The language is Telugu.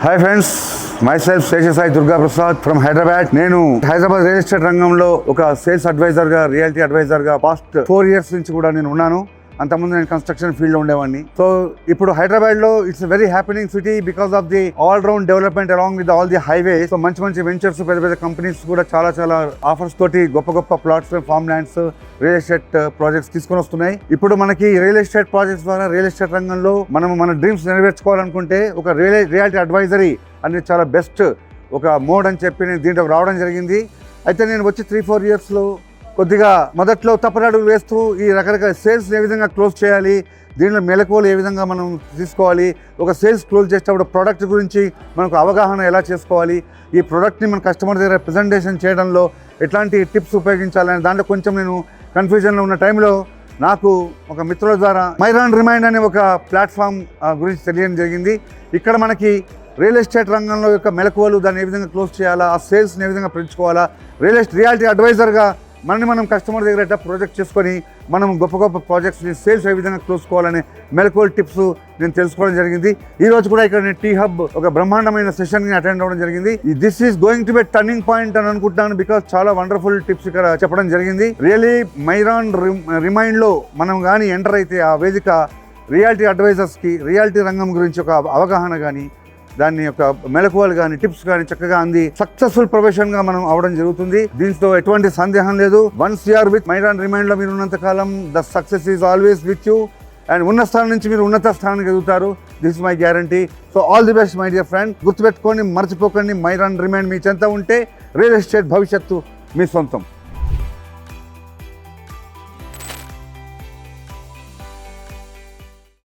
Hi friends, my self Seshasai Durga Prasad from Hyderabad. నేను హైదరాబాద్ రియల్ ఎస్టేట్ రంగంలో ఒక సేల్స్ అడ్వైజర్ గా, రియాలిటీ అడ్వైజర్ గా పాస్ట్ 4 years నుంచి కూడా నేను ఉన్నాను. అంతకుముందు నేను కన్స్ట్రక్షన్ ఫీల్డ్ లో ఉండేవాడిని. సో ఇప్పుడు హైదరాబాద్ లో it's very happening city because of the all round development along with all the highways. So మంచి మంచి వెంచర్స్, పెద్ద పెద్ద కంపెనీస్ కూడా చాలా ఆఫర్స్ తోటి గొప్ప plots, farm lands, real estate projects తీసుకొని వస్తున్నాయి. ఇప్పుడు మనకి రియల్ ఎస్టేట్ ప్రాజెక్ట్స్ ద్వారా రియల్ ఎస్టేట్ రంగంలో మనం మన డ్రీమ్స్ నెరవేర్చుకోవాలనుకుంటే ఒక రియాలిటీ అడ్వైజరీ అనేది చాలా బెస్ట్ ఒక మోడ్ అని చెప్పి నేను దీంట్లో రావడం జరిగింది. అయితే నేను వచ్చి 3-4 yearsలో కొద్దిగా మొదట్లో తప్పనడుగులు వేస్తూ ఈ రకరకాల సేల్స్ ఏ విధంగా క్లోజ్ చేయాలి, దీనిలో మెలకువలు ఏ విధంగా మనం తీసుకోవాలి, ఒక సేల్స్ క్లోజ్ చేసేటప్పుడు ప్రోడక్ట్ గురించి మనకు అవగాహన ఎలా చేసుకోవాలి, ఈ ప్రోడక్ట్ని మన కస్టమర్ దగ్గర ప్రజెంటేషన్ చేయడంలో ఎట్లాంటి టిప్స్ ఉపయోగించాలని దాంట్లో కొంచెం నేను కన్ఫ్యూజన్లో ఉన్న టైంలో నాకు ఒక మిత్రుల ద్వారా మైరాన్ రిమైండ్ అనే ఒక ప్లాట్ఫామ్ గురించి తెలియడం జరిగింది. ఇక్కడ మనకి రియల్ ఎస్టేట్ రంగంలో యొక్క మెలకువలు, దాన్ని ఏ విధంగా క్లోజ్ చేయాలా, ఆ సేల్స్ని ఏ విధంగా పెంచుకోవాలా, రియాలిటీ అడ్వైజర్గా మనం కస్టమర్ దగ్గర ఎట్లా ప్రాజెక్ట్ చేసుకొని మనం గొప్ప ప్రాజెక్ట్స్ని సేల్స్ ఏ విధంగా క్లోజ్ చేసుకోవాలనే మెలకువల్ టిప్స్ నేను తెలుసుకోవడం జరిగింది. ఈ రోజు కూడా ఇక్కడ నేను టీ హబ్ ఒక బ్రహ్మాండమైన సెషన్కి అటెండ్ అవ్వడం జరిగింది. This is going to be turning point అని అనుకుంటున్నాను, బికాస్ చాలా వండర్ఫుల్ టిప్స్ ఇక్కడ చెప్పడం జరిగింది. రియలీ మైరాన్ రిమైండ్లో మనం కానీ ఎంటర్ అయితే ఆ వేదిక రియాలిటీ అడ్వైజర్స్కి రియాలిటీ రంగం గురించి ఒక అవగాహన కానీ, దాని యొక్క మెలకువలు కానీ, టిప్స్ కానీ చక్కగా అంది సక్సెస్ఫుల్ ప్రొఫెషన్ గా మనం అవడం జరుగుతుంది. దీంతో ఎటువంటి సందేహం లేదు. Once you are with Myron remind లో మీరు ఉన్నంత కాలం the success is always with you. And ఉన్న స్థానం నుంచి మీరు ఉన్నత స్థానానికి ఎదుగుతారు. This is my guarantee. So all the best my dear friend. గుర్తుపెట్టుకోండి, మర్చిపోకండి, మైరాన్ రిమైండ్ మీ చెంత ఉంటే రియల్ ఎస్టేట్ భవిష్యత్తు మీ సొంతం.